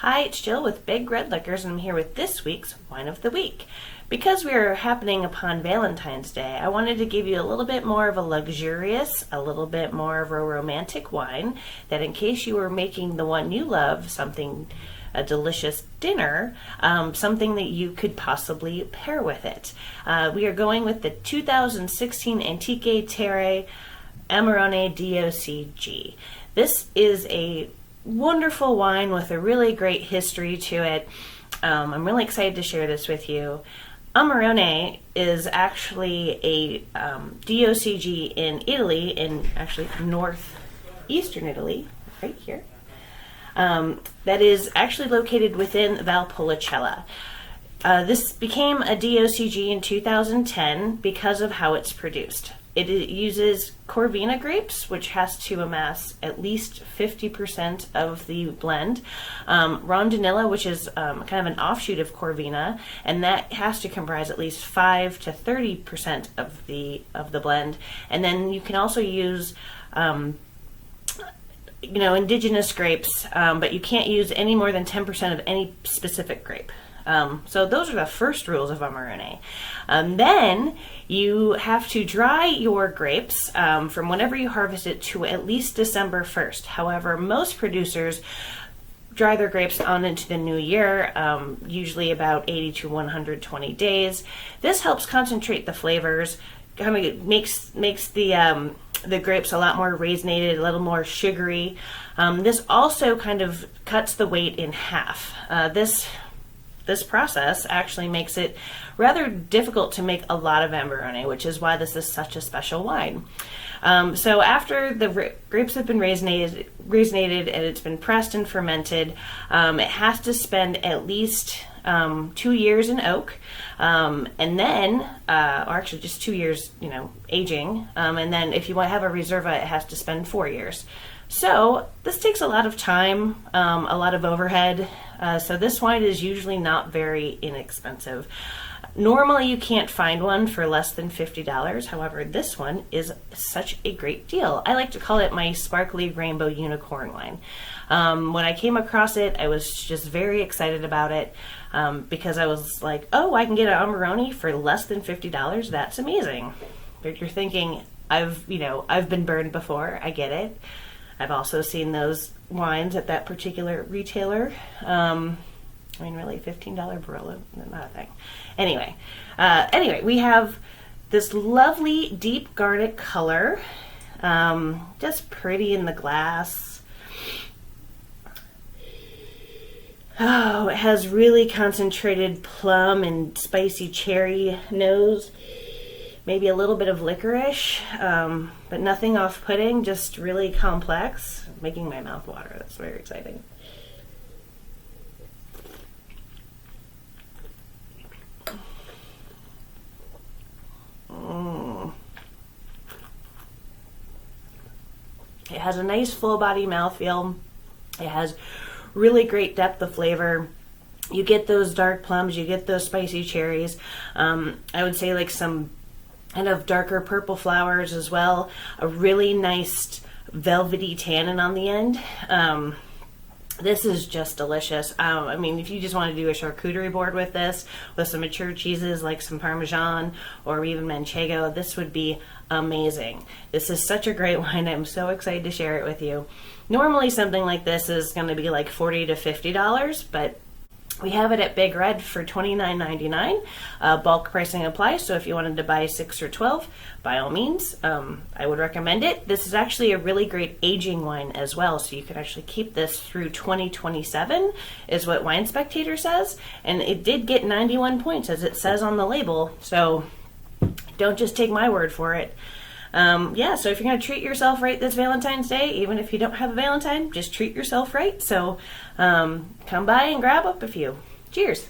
Hi, it's Jill with Big Red Liquors, and I'm here with this week's Wine of the Week. Because we are happening upon Valentine's Day, I wanted to give you a little bit more of a luxurious, a little bit more of a romantic wine, that in case you were making the one you love something, a delicious dinner, something that you could possibly pair with it. We are going with the 2016 Antiche Terre Amarone DOCG. This is a wonderful wine with a really great history to it. I'm really excited to share this with you. Amarone is actually a DOCG in Italy, in actually northeastern Italy, right here. That is actually located within Valpolicella. This became a DOCG in 2010 because of how it's produced. It uses Corvina grapes, which has to amass at least 50% of the blend. Rondinella, which is kind of an offshoot of Corvina, and that has to comprise at least 5 to 30% of the blend. And then you can also use indigenous grapes, but you can't use any more than 10% of any specific grape. So those are the first rules of Amarone. Then you have to dry your grapes from whenever you harvest it to at least December 1st. However, most producers dry their grapes on into the new year, usually about 80 to 120 days. This helps concentrate the flavors, kind of makes the grapes a lot more raisinated, a little more sugary. This also kind of cuts the weight in half. This process actually makes it rather difficult to make a lot of Amarone, which is why this is such a special wine. So after the grapes have been raisinated and it's been pressed and fermented, it has to spend at least 2 years in oak, and then, or actually just 2 years, aging. And then if you want to have a reserva, it has to spend 4 years. So this takes a lot of time, a lot of overhead. So this wine is usually not very inexpensive. Normally you can't find one for less than $50. However, this one is such a great deal. I like to call it my sparkly rainbow unicorn wine. When I came across it, I was just very excited about it, because I was like, oh, I can get an Amarone for less than $50. That's amazing. But you're thinking, I've been burned before. I get it. I've also seen those wines at that particular retailer. Really, $15 Barolo, not a thing. Anyway, we have this lovely deep garnet color, just pretty in the glass. Oh, it has really concentrated plum and spicy cherry nose. Maybe a little bit of licorice, but nothing off-putting, just really complex. Making my mouth water, that's very exciting. It has a nice full body mouthfeel. It has really great depth of flavor. You get those dark plums, you get those spicy cherries. I would say like some kind of darker purple flowers as well. A really nice velvety tannin on the end. This is just delicious. If you just want to do a charcuterie board with this, with some mature cheeses like some Parmesan or even Manchego, this would be amazing. This is such a great wine. I'm so excited to share it with you. Normally something like this is going to be like $40 to $50, but we have it at Big Red for $29.99. Bulk pricing applies, so if you wanted to buy 6 or 12, by all means, I would recommend it. This is actually a really great aging wine as well, so you can actually keep this through 2027, is what Wine Spectator says, and it did get 91 points, as it says on the label, so don't just take my word for it. So if you're going to treat yourself right this Valentine's Day, even if you don't have a Valentine, just treat yourself right. So come by and grab up a few. Cheers.